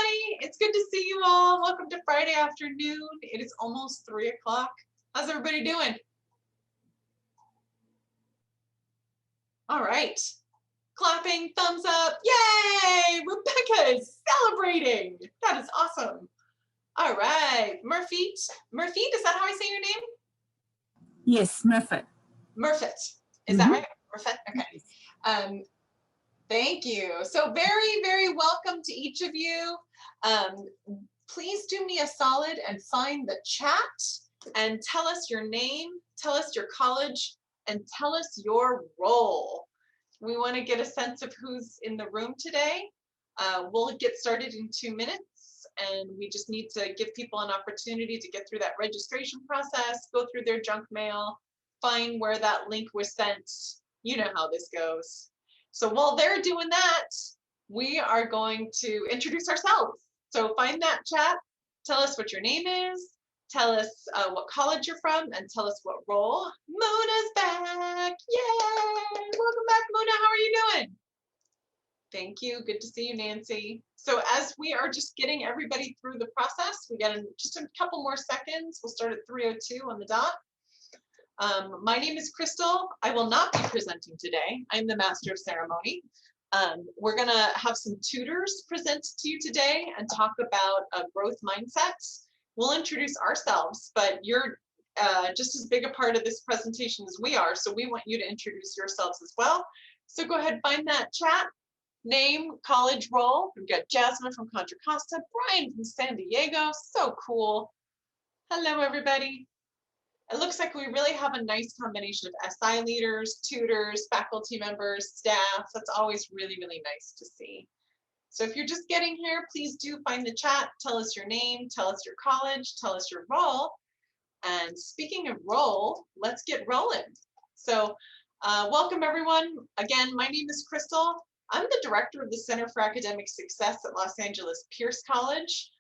everybody. It's good to see you all. Welcome to Friday afternoon. It is almost 3 o'clock. How's everybody doing? All right. Clapping, thumbs up. Yay! Rebecca is celebrating. That is awesome. All right. Murphy, is that how I say your name? Yes, Murphy. Murphy. Is that right? Murphy? Okay. Thank you. So very, very welcome to each of you. Please do me a solid and find the chat and tell us your name, tell us your college, and tell us your role. We want to get a sense of who's in the room today. We'll get started in 2 minutes, and we just need to give people an opportunity to get through that registration process, go through their junk mail, find where that link was sent. You know how this goes. So while they're doing that, we are going to introduce ourselves. So find that chat, tell us what your name is, tell us what college you're from, and tell us what role. Mona's back, yay! Welcome back, Mona, how are you doing? Thank you, good to see you, Nancy. So as we are just getting everybody through the process, we got just a couple more seconds. We'll start at 3:02 on the dot. My name is Crystal. I will not be presenting today. I'm the master of ceremony. We're gonna have some tutors present to you today and talk about growth mindsets. We'll introduce ourselves, but you're just as big a part of this presentation as we are, so we want you to introduce yourselves as well. So go ahead, find that chat, name, college, role. We've got Jasmine from Contra Costa, Brian from San Diego, so cool. Hello, everybody. It looks like we really have a nice combination of SI leaders, tutors, faculty members, staff. That's always really, really nice to see. So if you're just getting here, please do find the chat, tell us your name, tell us your college, tell us your role. And speaking of role, let's get rolling. So welcome everyone. Again, my name is Crystal. I'm the director of the Center for Academic Success at Los Angeles Pierce College.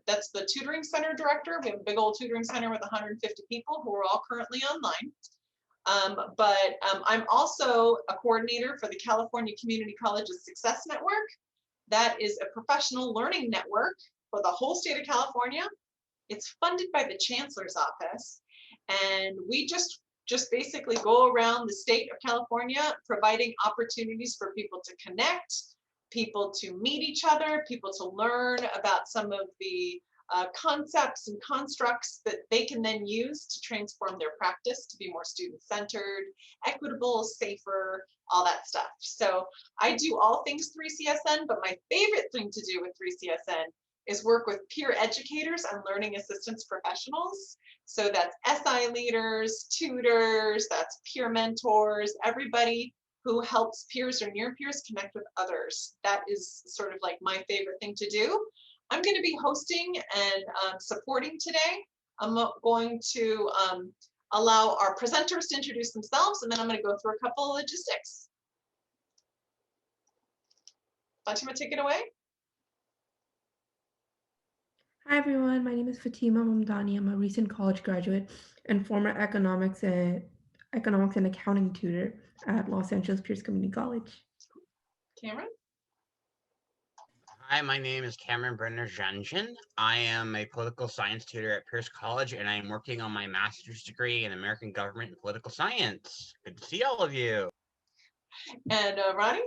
That's the tutoring center director. We have a big old tutoring center with 150 people who are all currently online. I'm also a coordinator for the California Community Colleges Success Network. That is a professional learning network for the whole state of California. It's funded by the Chancellor's Office. And we just basically go around the state of California, providing opportunities for people to connect, people to meet each other, people to learn about some of the concepts and constructs that they can then use to transform their practice to be more student-centered, equitable, safer, all that stuff. So I do all things 3CSN, but my favorite thing to do with 3CSN is work with peer educators and learning assistance professionals. So that's SI leaders, tutors, that's peer mentors, everybody who helps peers or near peers connect with others. That is sort of like my favorite thing to do. I'm going to be hosting and supporting today. I'm going to allow our presenters to introduce themselves, and then I'm going to go through a couple of logistics. Fatima, take it away. Hi everyone, my name is Fatima Mamdani. I'm a recent college graduate and former economics and accounting tutor at Los Angeles Pierce Community College. Cameron? Hi, my name is Cameron Brenner Janjin. I am a political science tutor at Pierce College, and I am working on my master's degree in American government and political science. Good to see all of you. And Ronnie?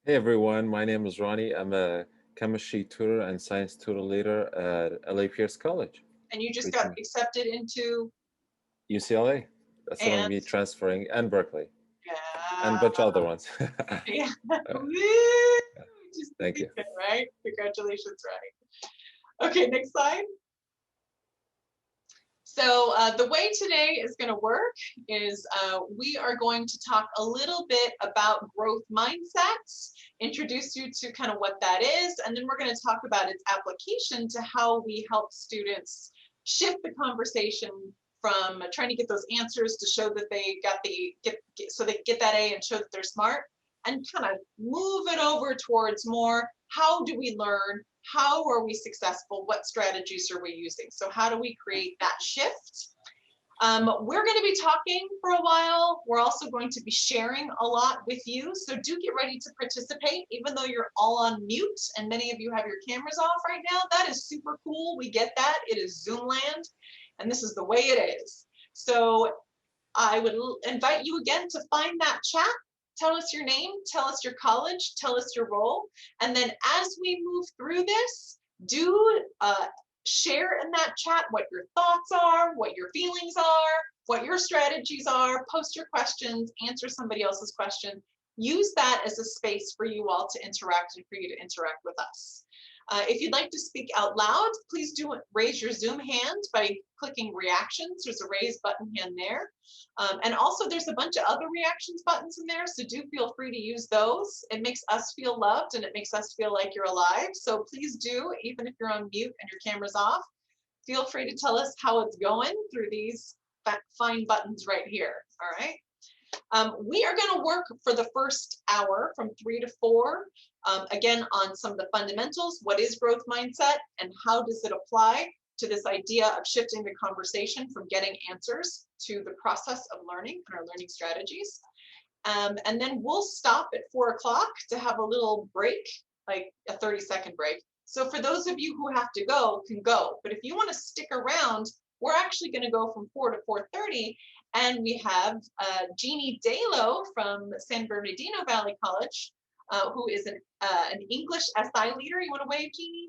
Hey everyone, my name is Ronnie. I'm a chemistry tutor and science tutor leader at LA Pierce College. And you just got accepted into? UCLA. That's what I'm going to be transferring, and Berkeley. Yeah. And a bunch of other ones. Yeah. Thank you. Right? Congratulations, Ronnie. Okay, next slide. So the way today is going to work is we are going to talk a little bit about growth mindsets, introduce you to kind of what that is, and then we're going to talk about its application to how we help students shift the conversation from trying to get those answers to show that they got so they get that A and show that they're smart, and kind of move it over towards more, how do we learn? How are we successful? What strategies are we using? So how do we create that shift? We're going to be talking for a while. We're also going to be sharing a lot with you. So do get ready to participate, even though you're all on mute and many of you have your cameras off right now. That is super cool. We get that. It is Zoom land, and this is the way it is. So I would invite you again to find that chat. Tell us your name, tell us your college, tell us your role. And then as we move through this, do share in that chat what your thoughts are, what your feelings are, what your strategies are, post your questions, answer somebody else's question. Use that as a space for you all to interact and for you to interact with us. If you'd like to speak out loud, please do raise your Zoom hand by clicking reactions. There's a raise button hand there. And also there's a bunch of other reactions buttons in there, so do feel free to use those. It makes us feel loved and it makes us feel like you're alive. So please do, even if you're on mute and your camera's off, feel free to tell us how it's going through these fine buttons right here, all right? We are going to work for the first hour from 3 to 4, again, on some of the fundamentals. What is growth mindset and how does it apply to this idea of shifting the conversation from getting answers to the process of learning and our learning strategies. And then we'll stop at 4 o'clock to have a little break, like a 30-second break. So for those of you who have to go, can go. But if you want to stick around, we're actually going to go from 4 to 4:30. And we have Jeannie Dalo from San Bernardino Valley College, who is an English SI leader. You want to wave, Jeannie?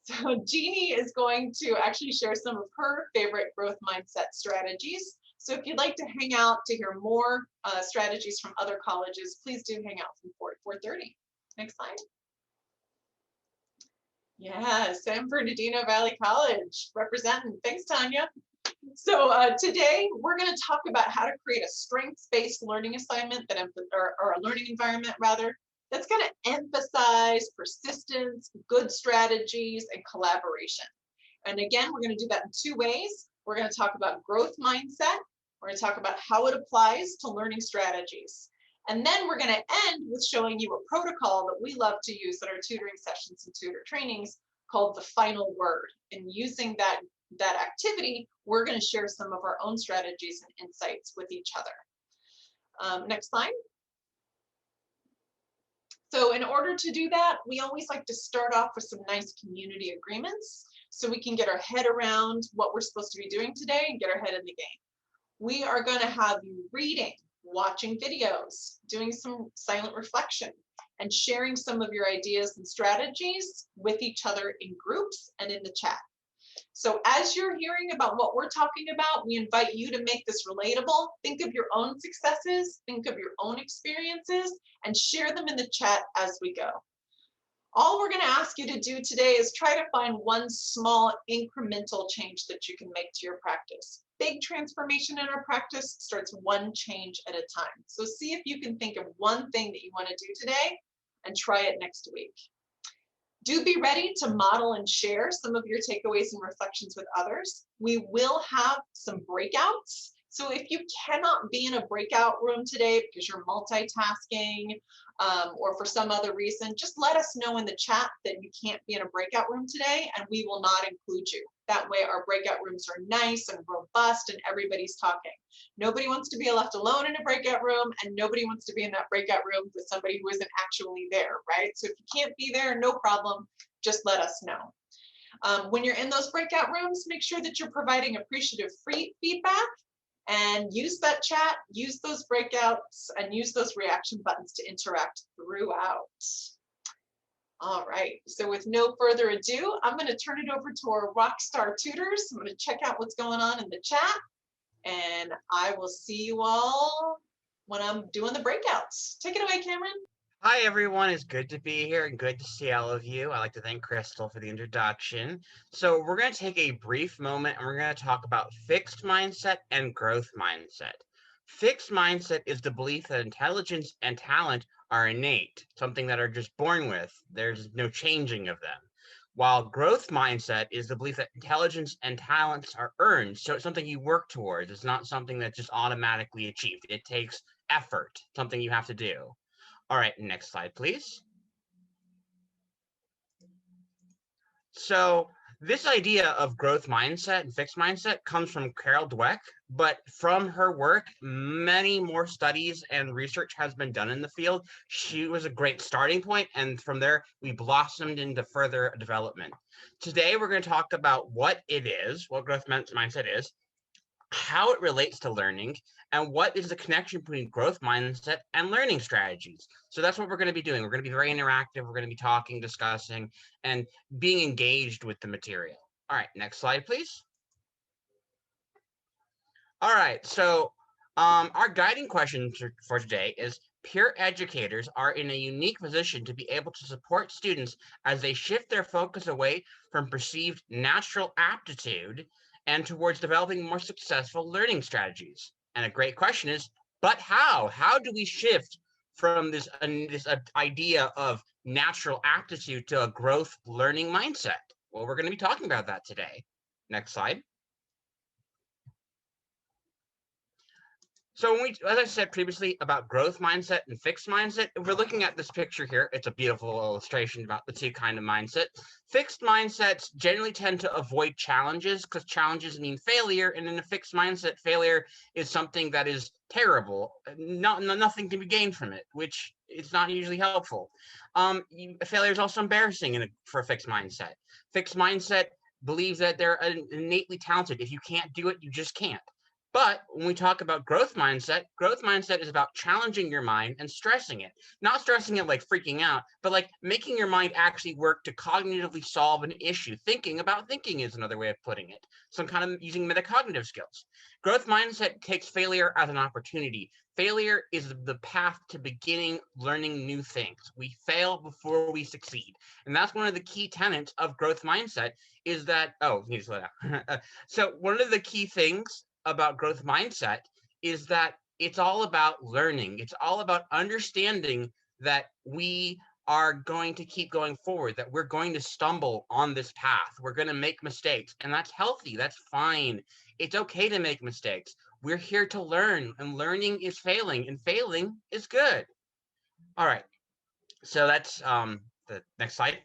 So Jeannie is going to actually share some of her favorite growth mindset strategies. So if you'd like to hang out to hear more strategies from other colleges, please do hang out from 4 to 4:30. Next slide. Yeah, San Bernardino Valley College representing. Thanks, Tanya. So today we're going to talk about how to create a strengths-based learning assignment that or a learning environment rather, that's going to emphasize persistence, good strategies, and collaboration. And again, we're going to do that in 2 ways. We're going to talk about growth mindset. We're going to talk about how it applies to learning strategies. And then we're going to end with showing you a protocol that we love to use in our tutoring sessions and tutor trainings called the final word. And using that activity, we're going to share some of our own strategies and insights with each other. Next slide. So in order to do that, we always like to start off with some nice community agreements so we can get our head around what we're supposed to be doing today and get our head in the game. We are going to have you reading, watching videos, doing some silent reflection, and sharing some of your ideas and strategies with each other in groups and in the chat. So as you're hearing about what we're talking about, we invite you to make this relatable. Think of your own successes, think of your own experiences, and share them in the chat as we go. All we're going to ask you to do today is try to find one small incremental change that you can make to your practice. Big transformation in our practice starts one change at a time. So see if you can think of one thing that you want to do today and try it next week. Do be ready to model and share some of your takeaways and reflections with others. We will have some breakouts. So if you cannot be in a breakout room today because you're multitasking or for some other reason, just let us know in the chat that you can't be in a breakout room today and we will not include you. That way our breakout rooms are nice and robust and everybody's talking. Nobody wants to be left alone in a breakout room and nobody wants to be in that breakout room with somebody who isn't actually there, right? So if you can't be there, no problem, just let us know. When you're in those breakout rooms, make sure that you're providing appreciative feedback and use that chat, use those breakouts, and use those reaction buttons to interact throughout. All right, so with no further ado, I'm going to turn it over to our rockstar tutors. I'm going to check out what's going on in the chat, and I will see you all when I'm doing the breakouts. Take it away, Cameron. Hi, everyone. It's good to be here and good to see all of you. I'd like to thank Crystal for the introduction. So we're going to take a brief moment and we're going to talk about fixed mindset and growth mindset. Fixed mindset is the belief that intelligence and talent are innate, something that are just born with. There's no changing of them. While growth mindset is the belief that intelligence and talents are earned. So it's something you work towards. It's not something that's just automatically achieved. It takes effort, something you have to do. All right, next slide, please. So This idea of growth mindset and fixed mindset comes from Carol Dweck, but from her work, many more studies and research has been done in the field. She was a great starting point, and from there, we blossomed into further development. Today, we're going to talk about what it is, what growth mindset is, how it relates to learning, and what is the connection between growth mindset and learning strategies. So that's what we're going to be doing. We're going to be very interactive. We're going to be talking, discussing, and being engaged with the material. All right, next slide, please. All right, so our guiding question for today is: peer educators are in a unique position to be able to support students as they shift their focus away from perceived natural aptitude and towards developing more successful learning strategies. And a great question is, but how? How do we shift from this idea of natural aptitude to a growth learning mindset? Well, we're going to be talking about that today. Next slide. So when as I said previously about growth mindset and fixed mindset, if we're looking at this picture here, it's a beautiful illustration about the two kind of mindset. Fixed mindsets generally tend to avoid challenges because challenges mean failure. And in a fixed mindset, failure is something that is terrible. Nothing can be gained from it, which is not usually helpful. Failure is also embarrassing for a fixed mindset. Fixed mindset believes that they're innately talented. If you can't do it, you just can't. But when we talk about growth mindset is about challenging your mind and stressing it. Not stressing it like freaking out, but like making your mind actually work to cognitively solve an issue. Thinking about thinking is another way of putting it. Some kind of using metacognitive skills. Growth mindset takes failure as an opportunity. Failure is the path to beginning learning new things. We fail before we succeed. And that's one of the key tenets of growth mindset is that, oh, you need to slow down. So one of the key things about growth mindset is that it's all about learning. It's all about understanding that we are going to keep going forward, that we're going to stumble on this path. We're going to make mistakes, and that's healthy. That's fine. It's okay to make mistakes. We're here to learn, and learning is failing, and failing is good. All right. So that's the next slide.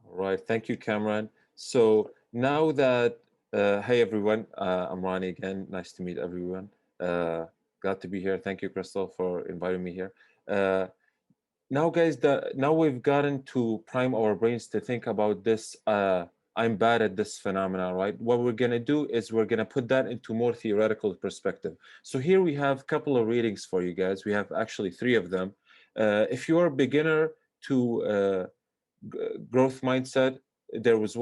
All right. Thank you, Cameron. So now that, hey everyone, I'm Ronnie again. Nice to meet everyone. Glad to be here. Thank you, Crystal, for inviting me here. Now, guys, now we've gotten to prime our brains to think about this. I'm bad at this phenomenon, right? What we're gonna do is we're gonna put that into more theoretical perspective. So here we have a couple of readings for you guys. We have actually 3 of them. If you're a beginner to growth mindset, there's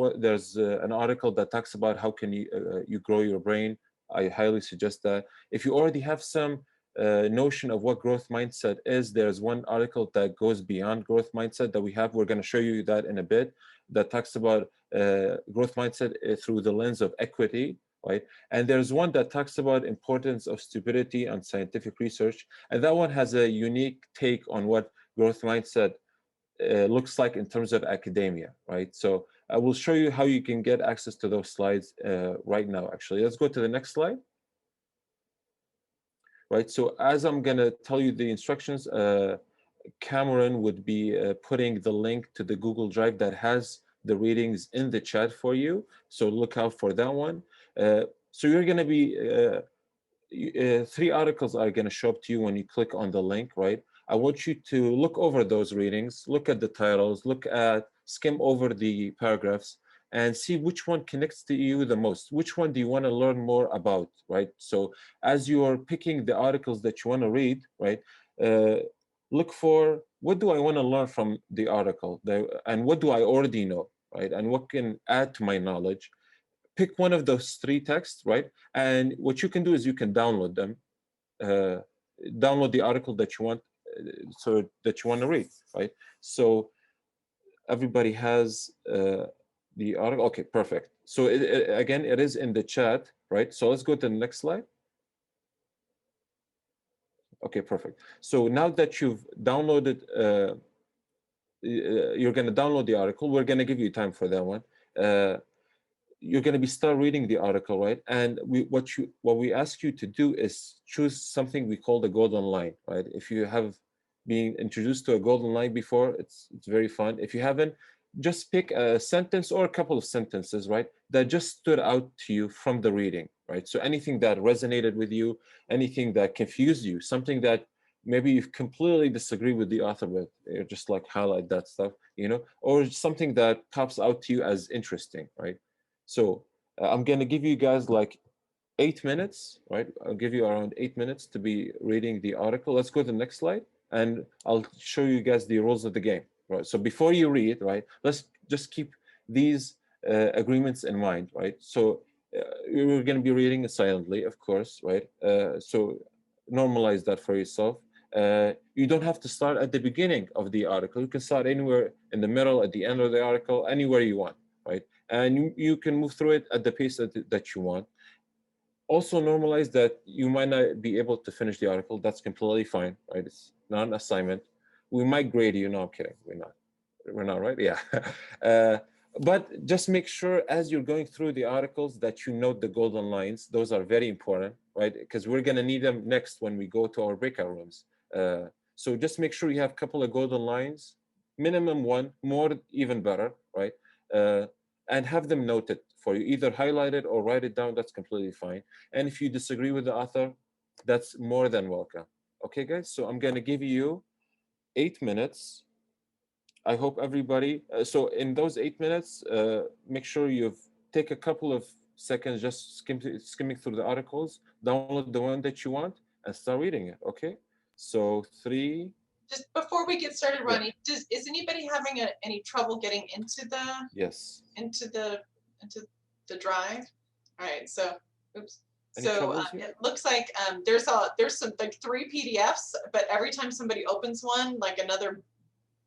an article that talks about how can you grow your brain. I highly suggest that. If you already have some notion of what growth mindset is, there's one article that goes beyond growth mindset that we have. We're going to show you that in a bit, that talks about growth mindset through the lens of equity, right? And there's one that talks about importance of stupidity and scientific research, and that one has a unique take on what growth mindset looks like in terms of academia, right? So I will show you how you can get access to those slides right now. Actually, let's go to the next slide. Right, so as I'm gonna tell you the instructions, Cameron would be putting the link to the Google Drive that has the readings in the chat for you. So look out for that one. So you're gonna be, 3 articles are gonna show up to you when you click on the link, right? I want you to look over those readings, look at the titles, skim over the paragraphs, and see which one connects to you the most. Which one do you want to learn more about, right? So as you are picking the articles that you want to read, right, look for what do I want to learn from the article, and what do I already know, right? And what can add to my knowledge. Pick one of those 3 texts, right? And what you can do is you can download them, download the article that you want, so that you want to read, right? So everybody has the article. Okay, perfect. So again, it is in the chat, right? So let's go to the next slide. Okay, perfect. So now that you've downloaded, you're going to download the article. We're going to give you time for that one. You're going to start reading the article, right? And what we ask you to do is choose something we call the golden line, right? If you have being introduced to a golden line before, it's very fun. If you haven't, just pick a sentence or a couple of sentences, right, that just stood out to you from the reading, right? So anything that resonated with you, anything that confused you, something that maybe you completely disagree with the author with, just like highlight that stuff, or something that pops out to you as interesting, right? So I'm going to give you guys like 8 minutes, right? I'll give you around 8 minutes to be reading the article. Let's go to the next slide, and I'll show you guys the rules of the game, right? So before you read, right, let's just keep these agreements in mind, right? So you're going to be reading it silently, of course, right? So normalize that for yourself. You don't have to start at the beginning of the article. You can start anywhere in the middle, at the end of the article, anywhere you want, right? And you can move through it at the pace that you want. Also normalize that you might not be able to finish the article. That's completely fine, right? It's not an assignment. We might grade you. No, I'm kidding. We're not, right? Yeah. But just make sure as you're going through the articles that you note the golden lines. Those are very important, right? Because we're going to need them next when we go to our breakout rooms. So just make sure you have a couple of golden lines, minimum one, more even better, right? And have them noted for you, either highlight it or write it down. That's completely fine. And if you disagree with the author, that's more than welcome. Okay, guys? So I'm going to give you 8 minutes. I hope everybody, so in those 8 minutes, make sure you've take a couple of seconds just skimming through the articles, download the one that you want, and start reading it, okay? So 3. Just before we get started, Ronnie, is anybody having any trouble getting into the Yes. into the drive? All right, so oops. Any So troubles here? it looks like there's some like 3 PDFs, but every time somebody opens one, like another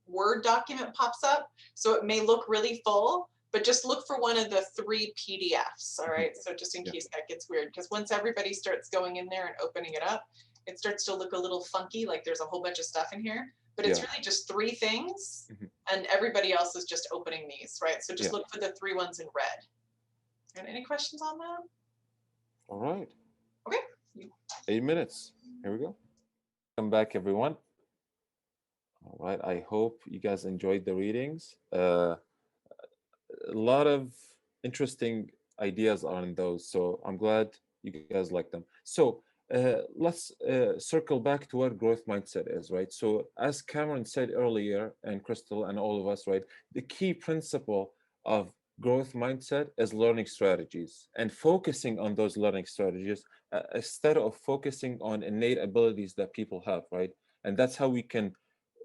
Word document pops up. So it may look really full, but just look for one of the 3 PDFs. All right. So just in case that gets weird, because once everybody starts going in there and opening it up, it starts to look a little funky, like there's a whole bunch of stuff in here. But it's really just 3 things, and everybody else is just opening these, right? So just look for the 3 ones in red. And any questions on that? All right. Okay. 8 minutes. Here we go. Come back, everyone. All right. I hope you guys enjoyed the readings. A lot of interesting ideas are in those, so I'm glad you guys like them. So let's circle back to what growth mindset is, right? So as Cameron said earlier, and Crystal and all of us, right, the key principle of growth mindset is learning strategies and focusing on those learning strategies instead of focusing on innate abilities that people have, right? And that's how we can,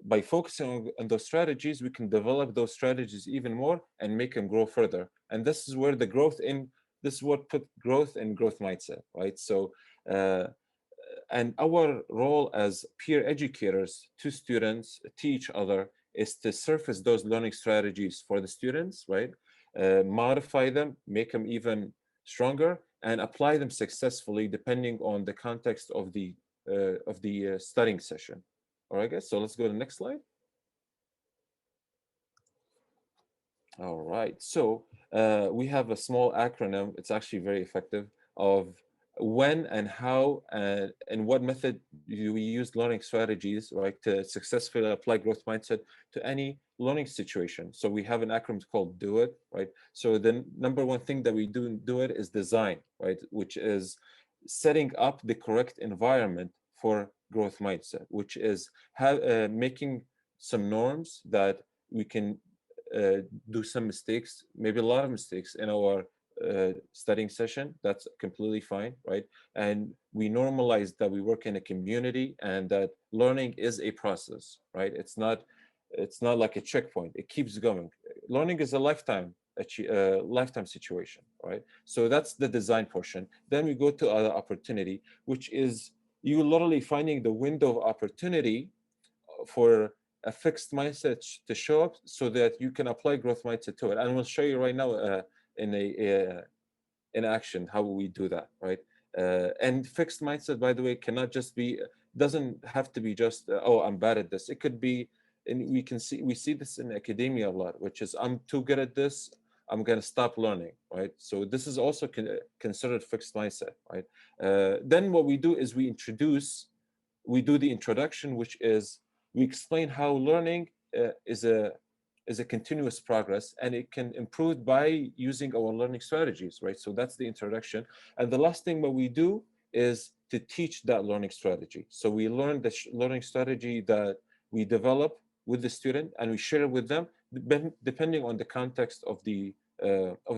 by focusing on those strategies, we can develop those strategies even more and make them grow further. And this is where this is what put growth in growth mindset, right? So, and our role as peer educators to students, to each other, is to surface those learning strategies for the students, right? Modify them, make them even stronger, and apply them successfully depending on the context of the studying session. All right, guys, so let's go to the next slide. All right, so we have a small acronym. It's actually very effective of when and how and what method do we use learning strategies, right, to successfully apply growth mindset to any learning situation. So we have an acronym called DO IT, right? So the number one thing that we do it is design, right, which is setting up the correct environment for growth mindset, which is making some norms that we can do some mistakes, maybe a lot of mistakes in our studying session. That's completely fine, right? And we normalize that we work in a community and that learning is a process, right? It's not like a checkpoint. It keeps going. Learning is a lifetime situation, right? So that's the design portion. Then we go to other opportunity, which is you literally finding the window of opportunity for a fixed mindset to show up so that you can apply growth mindset to it. And we'll show you right now in action how we do that, right? And fixed mindset, by the way, cannot just be, doesn't have to be just, oh, I'm bad at this. It could be, and we see this in academia a lot, which is I'm too good at this, I'm going to stop learning, right? So this is also considered fixed mindset, right? Then what we do is we do the introduction, which is we explain how learning is a continuous progress, and it can improve by using our learning strategies, right? So that's the introduction. And the last thing that we do is to teach that learning strategy. So we learn the learning strategy that we develop with the student, and we share it with them depending on the context of the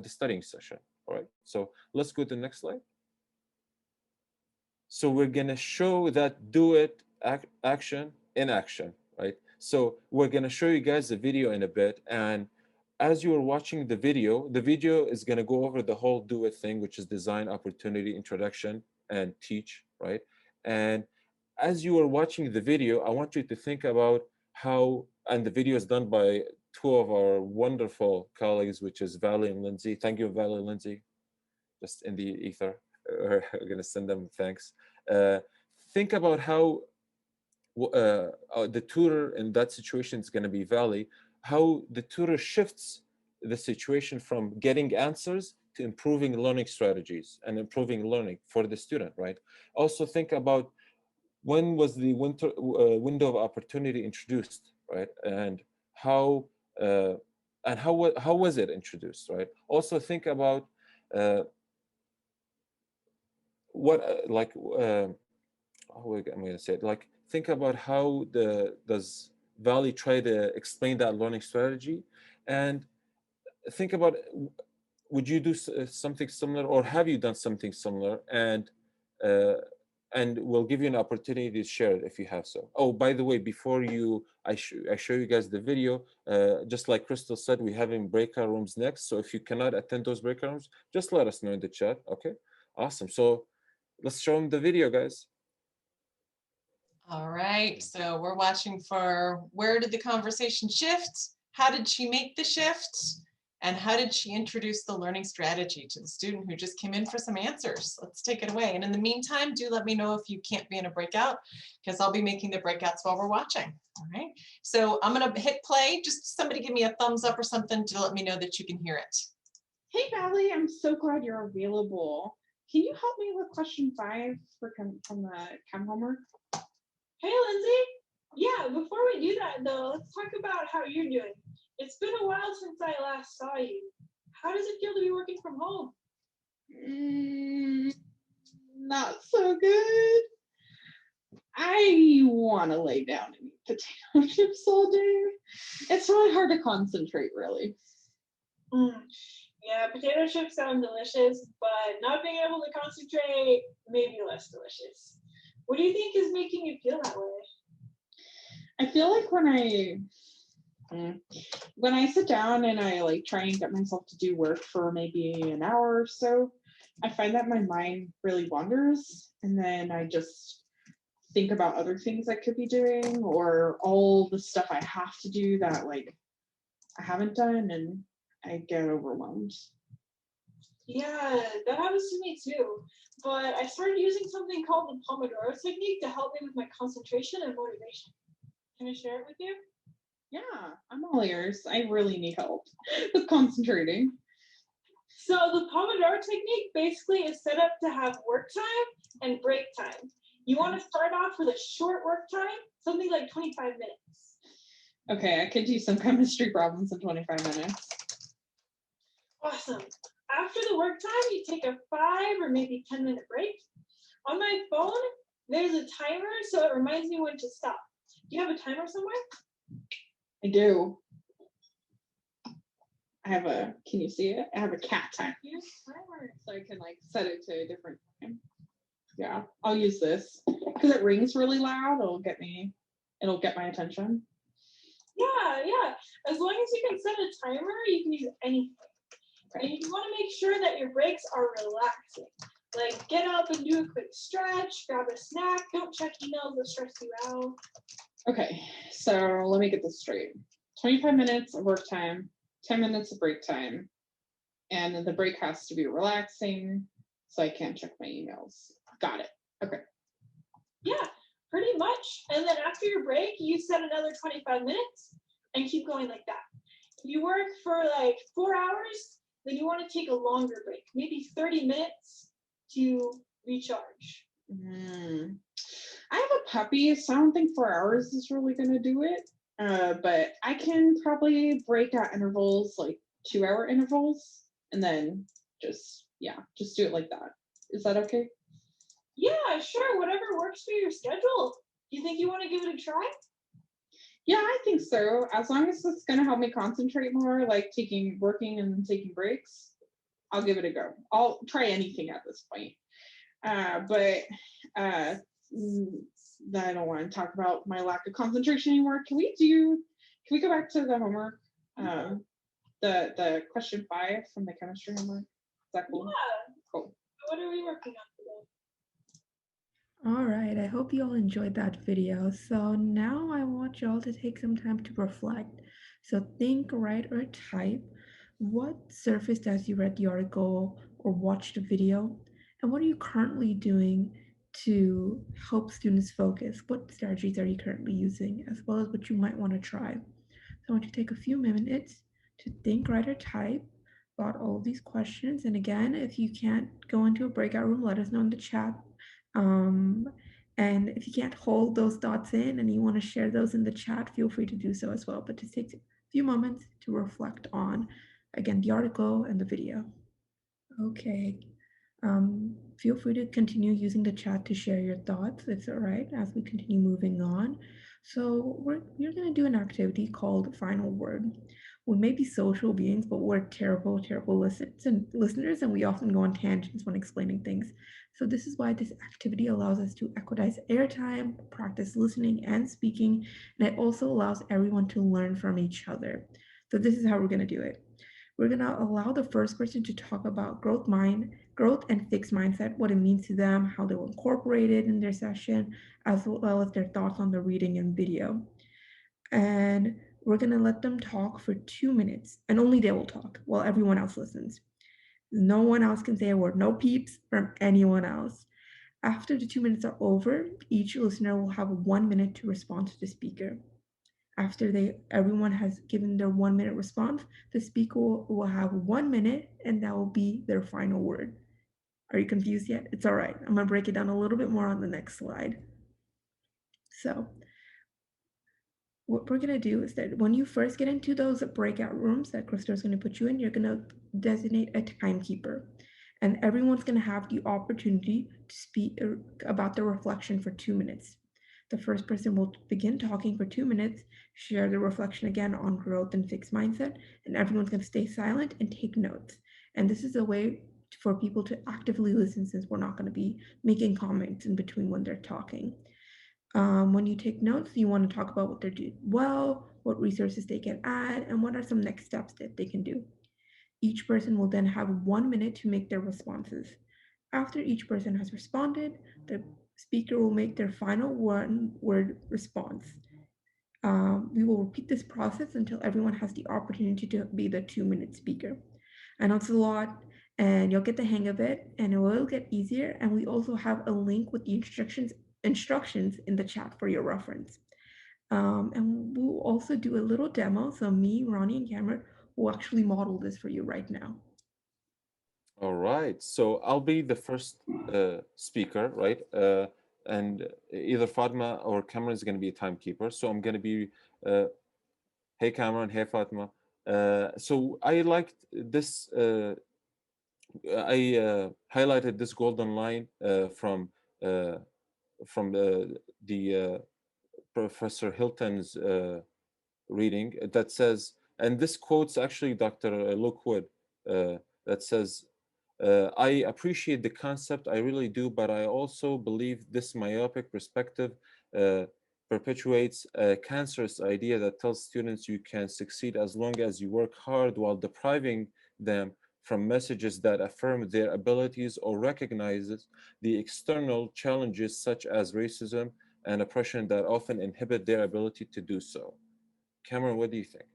studying session. All right, so let's go to the next slide. So we're gonna show that do it action in action, right? So we're gonna show you guys the video in a bit, and as you are watching the video is gonna go over the whole do it thing, which is design, opportunity, introduction, and teach, right? And as you are watching the video, I want you to think about how, and the video is done by two of our wonderful colleagues, which is Valley and Lindsay. Thank you, Valley and Lindsay, just in the ether. We're gonna send them thanks. Think about how the tutor in that situation is going to be Valley, how the tutor shifts the situation from getting answers to improving learning strategies and improving learning for the student, right? Also think about when was the window of opportunity introduced, right? And how was it introduced, right? Also think about how am I going to say it? Like, think about how does Valley try to explain that learning strategy, and think about, would you do something similar, or have you done something similar? And we'll give you an opportunity to share it if you have so. Oh, by the way, before I show you guys the video, just like Crystal said, we're having breakout rooms next. So if you cannot attend those breakout rooms, just let us know in the chat. Okay, awesome. So let's show them the video, guys. All right, so we're watching for where did the conversation shift? How did she make the shift? And how did she introduce the learning strategy to the student who just came in for some answers? Let's take it away. And in the meantime, do let me know if you can't be in a breakout, because I'll be making the breakouts while we're watching. All right, so I'm gonna hit play. Just somebody give me a thumbs up or something to let me know that you can hear it. Hey, Valley, I'm so glad you're available. Can you help me with question 5 from the chem homework? Hey, Lindsay. Yeah, before we do that, though, let's talk about how you're doing. It's been a while since I last saw you. How does it feel to be working from home? Not so good. I want to lay down and eat potato chips all day. It's really hard to concentrate, really. Yeah, potato chips sound delicious, but not being able to concentrate may be less delicious. What do you think is making you feel that way? I feel like when I sit down and I like try and get myself to do work for maybe an hour or so, I find that my mind really wanders, and then I just think about other things I could be doing, or all the stuff I have to do that like I haven't done, and I get overwhelmed. Yeah, that happens to me too. But I started using something called the Pomodoro technique to help me with my concentration and motivation. Can I share it with you? Yeah, I'm all ears. I really need help with concentrating. So the Pomodoro technique basically is set up to have work time and break time. You want to start off with a short work time, something like 25 minutes. Okay, I could do some chemistry problems in 25 minutes. Awesome. After the work time, you take a 5 or maybe 10-minute break. On my phone, there's a timer, so it reminds me when to stop. Do you have a timer somewhere? I do. Can you see it? I have a cat timer. So I can like set it to a different time. Yeah, I'll use this because it rings really loud. It'll get my attention. Yeah. As long as you can set a timer, you can use anything. And you want to make sure that your breaks are relaxing. Like get up and do a quick stretch, grab a snack, don't check emails that stress you out. Okay, so let me get this straight. 25 minutes of work time, 10 minutes of break time, and then the break has to be relaxing so I can't check my emails. Got it. Okay. Yeah, pretty much. And then after your break, you set another 25 minutes and keep going like that. If you work for like 4 hours, then you want to take a longer break, maybe 30 minutes to recharge. I have a puppy, so I don't think 4 hours is really going to do it. But I can probably break out intervals, like 2 hour intervals, and then just do it like that. Is that okay? Yeah, sure. Whatever works for your schedule. You think you want to give it a try? Yeah, I think so. As long as it's going to help me concentrate more, like working and taking breaks, I'll give it a go. I'll try anything at this point. But I don't want to talk about my lack of concentration anymore. Can we go back to the homework? The question 5 from the chemistry homework. Is that cool? Yeah. Cool. What are we working on today? All right, I hope you all enjoyed that video. So now I want y'all to take some time to reflect. So think, write, or type what surfaced as you read the article or watched the video, and what are you currently doing to help students focus? What strategies are you currently using, as well as what you might want to try? So I want you to take a few minutes to think, write, or type about all of these questions. And again, if you can't go into a breakout room, let us know in the chat. And if you can't hold those thoughts in and you want to share those in the chat, feel free to do so as well. But just take a few moments to reflect on, again, the article and the video. Okay. Feel free to continue using the chat to share your thoughts. It's all right as we continue moving on. So we're going to do an activity called Final Word. We may be social beings, but we're terrible listeners, and we often go on tangents when explaining things. So this is why this activity allows us to equitize airtime, practice listening and speaking, and it also allows everyone to learn from each other. So this is how we're going to do it. We're going to allow the first person to talk about growth and fixed mindset, what it means to them, how they will incorporate it in their session, as well as their thoughts on the reading and video. And we're going to let them talk for 2 minutes, and only they will talk while everyone else listens. No one else can say a word, no peeps from anyone else. After the 2 minutes are over, each listener will have 1 minute to respond to the speaker. After everyone has given their 1 minute response, the speaker will have 1 minute, and that will be their final word. Are you confused yet? It's all right. I'm going to break it down a little bit more on the next slide. So what we're going to do is that when you first get into those breakout rooms that Krista is going to put you in, you're going to designate a timekeeper. And everyone's going to have the opportunity to speak about their reflection for 2 minutes. The first person will begin talking for 2 minutes, share the reflection again on growth and fixed mindset, and everyone's going to stay silent and take notes. And this is a way for people to actively listen, since we're not going to be making comments in between when they're talking. When you take notes, you want to talk about what they're doing well, what resources they can add, and what are some next steps that they can do. Each person will then have 1 minute to make their responses. After each person has responded, the speaker will make their final 1-word response. We will repeat this process until everyone has the opportunity to be the 2-minute speaker. I know it's a lot, and you'll get the hang of it, and it will get easier. And we also have a link with the instructions in the chat for your reference. And we'll also do a little demo. So me, Ronnie, and Cameron will actually model this for you right now. All right, so I'll be the first speaker, right? And either Fatma or Cameron is going to be a timekeeper. So I'm going to be, hey Cameron, hey Fatma. So I liked this. I highlighted this golden line from the Professor Hilton's reading that says, and this quotes actually Dr. Luke Wood, that says, I appreciate the concept, I really do, but I also believe this myopic perspective perpetuates a cancerous idea that tells students you can succeed as long as you work hard, while depriving them from messages that affirm their abilities or recognizes the external challenges such as racism and oppression that often inhibit their ability to do so. Cameron, what do you think?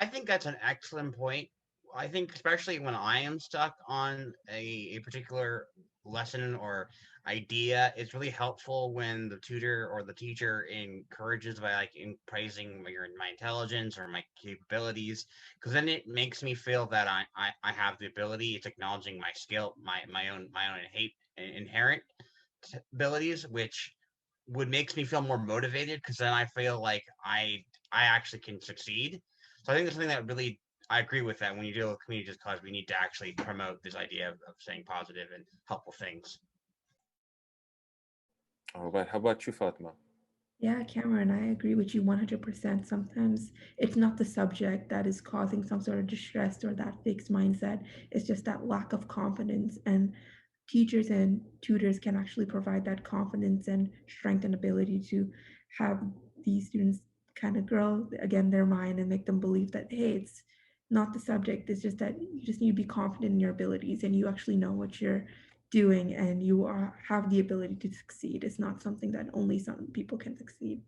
I think that's an excellent point. I think especially when I am stuck on a particular lesson or idea, it's really helpful when the tutor or the teacher encourages by like in praising my intelligence or my capabilities, because then it makes me feel that I have the ability. It's acknowledging my skill, my own inherent abilities, which would makes me feel more motivated, because then I feel like I actually can succeed. So I think that's something that really, I agree with that. When you deal with community just cause, we need to actually promote this idea of saying positive and helpful things. All right. How about you, Fatima? Yeah, Cameron, I agree with you 100%. Sometimes it's not the subject that is causing some sort of distress or that fixed mindset. It's just that lack of confidence. And teachers and tutors can actually provide that confidence and strength and ability to have these students kind of grow again their mind and make them believe that, hey, it's not the subject. It's just that you just need to be confident in your abilities and you actually know what you're doing and you have the ability to succeed. It's not something that only some people can succeed.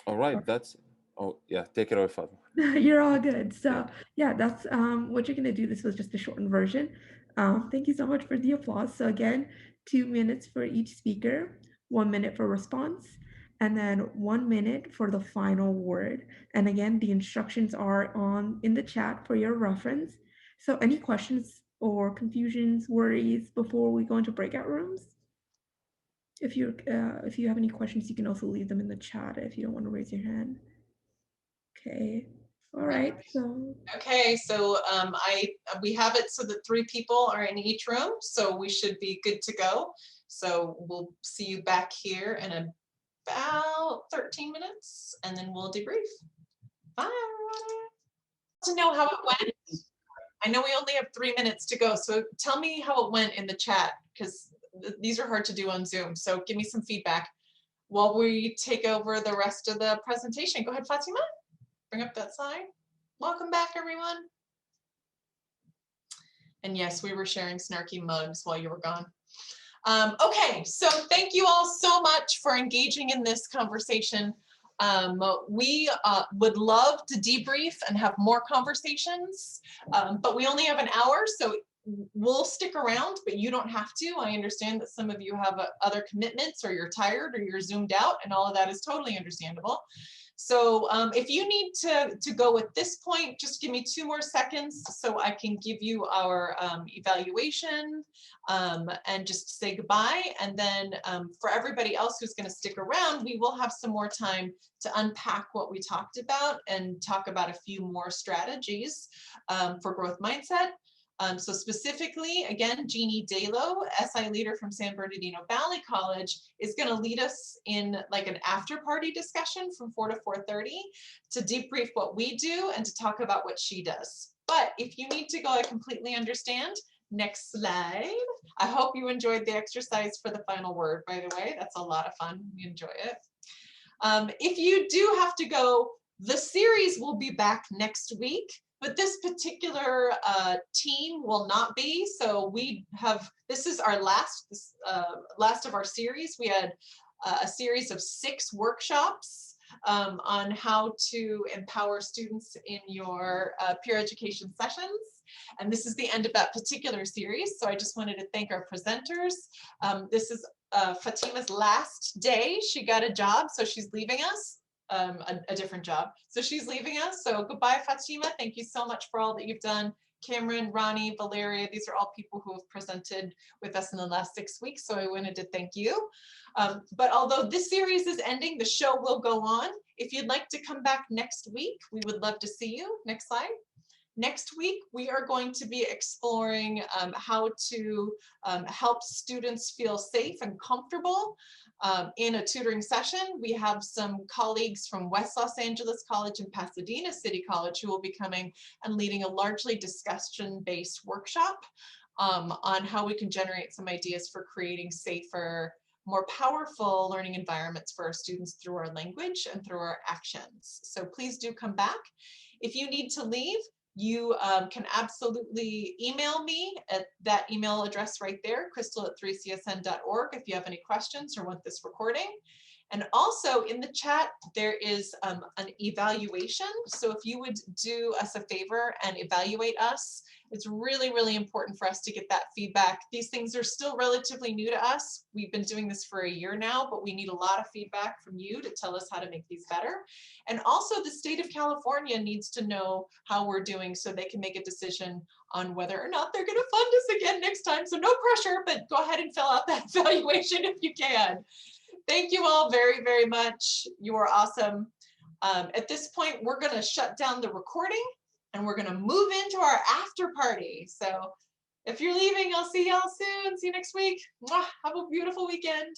All right. That's, oh, yeah, take it away, Fatima. You're all good. So Yeah. yeah, that's what you're gonna do. This was just a shortened version. Thank you so much for the applause. So again, 2 minutes for each speaker, 1 minute for response, and then 1 minute for the final word. And again, the instructions are on in the chat for your reference. So any questions or confusions, worries before we go into breakout rooms? If you have any questions, you can also leave them in the chat if you don't want to raise your hand. Okay. All right. So Okay, so we have it so that 3 people are in each room, so we should be good to go. So we'll see you back here in about 13 minutes, and then we'll debrief. Bye. To know how it went. I know we only have 3 minutes to go, so tell me how it went in the chat, because these are hard to do on Zoom. So give me some feedback while we take over the rest of the presentation. Go ahead, Fatima. Bring up that slide. Welcome back, everyone. And yes, we were sharing snarky mugs while you were gone. Okay, so thank you all so much for engaging in this conversation. We would love to debrief and have more conversations, but we only have an hour, so we'll stick around, but you don't have to. I understand that some of you have other commitments, or you're tired, or you're zoomed out, and all of that is totally understandable. So if you need to go at this point, just give me 2 more seconds so I can give you our evaluation and just say goodbye. And then for everybody else who's going to stick around, we will have some more time to unpack what we talked about and talk about a few more strategies for growth mindset. So specifically, again, Jeannie Dalo, SI leader from San Bernardino Valley College, is going to lead us in like an after party discussion from 4 to 4:30 to debrief what we do and to talk about what she does. But if you need to go, I completely understand. Next slide. I hope you enjoyed the exercise for the final word, by the way. That's a lot of fun. We enjoy it. If you do have to go, the series will be back next week. But this particular team will not be. So we have, this is our last of our series. We had a series of 6 workshops on how to empower students in your peer education sessions. And this is the end of that particular series. So I just wanted to thank our presenters. This is Fatima's last day. She got a job, so she's leaving us. A different job. So she's leaving us. So goodbye, Fatima. Thank you so much for all that you've done. Cameron, Ronnie, Valeria, these are all people who have presented with us in the last 6 weeks. So I wanted to thank you. But although this series is ending, the show will go on. If you'd like to come back next week, we would love to see you. Next slide. Next week, we are going to be exploring how to help students feel safe and comfortable in a tutoring session. We have some colleagues from West Los Angeles College and Pasadena City College who will be coming and leading a largely discussion-based workshop on how we can generate some ideas for creating safer, more powerful learning environments for our students through our language and through our actions. So please do come back. If you need to leave, you can absolutely email me at that email address right there, crystal@3csn.org, if you have any questions or want this recording. And also in the chat, there is an evaluation. So if you would do us a favor and evaluate us, it's really, really important for us to get that feedback. These things are still relatively new to us. We've been doing this for a year now, but we need a lot of feedback from you to tell us how to make these better. And also the state of California needs to know how we're doing so they can make a decision on whether or not they're going to fund us again next time. So no pressure, but go ahead and fill out that evaluation if you can. Thank you all very, very much. You are awesome. At this point, we're going to shut down the recording and we're going to move into our after party. So if you're leaving, I'll see y'all soon. See you next week. Mwah. Have a beautiful weekend.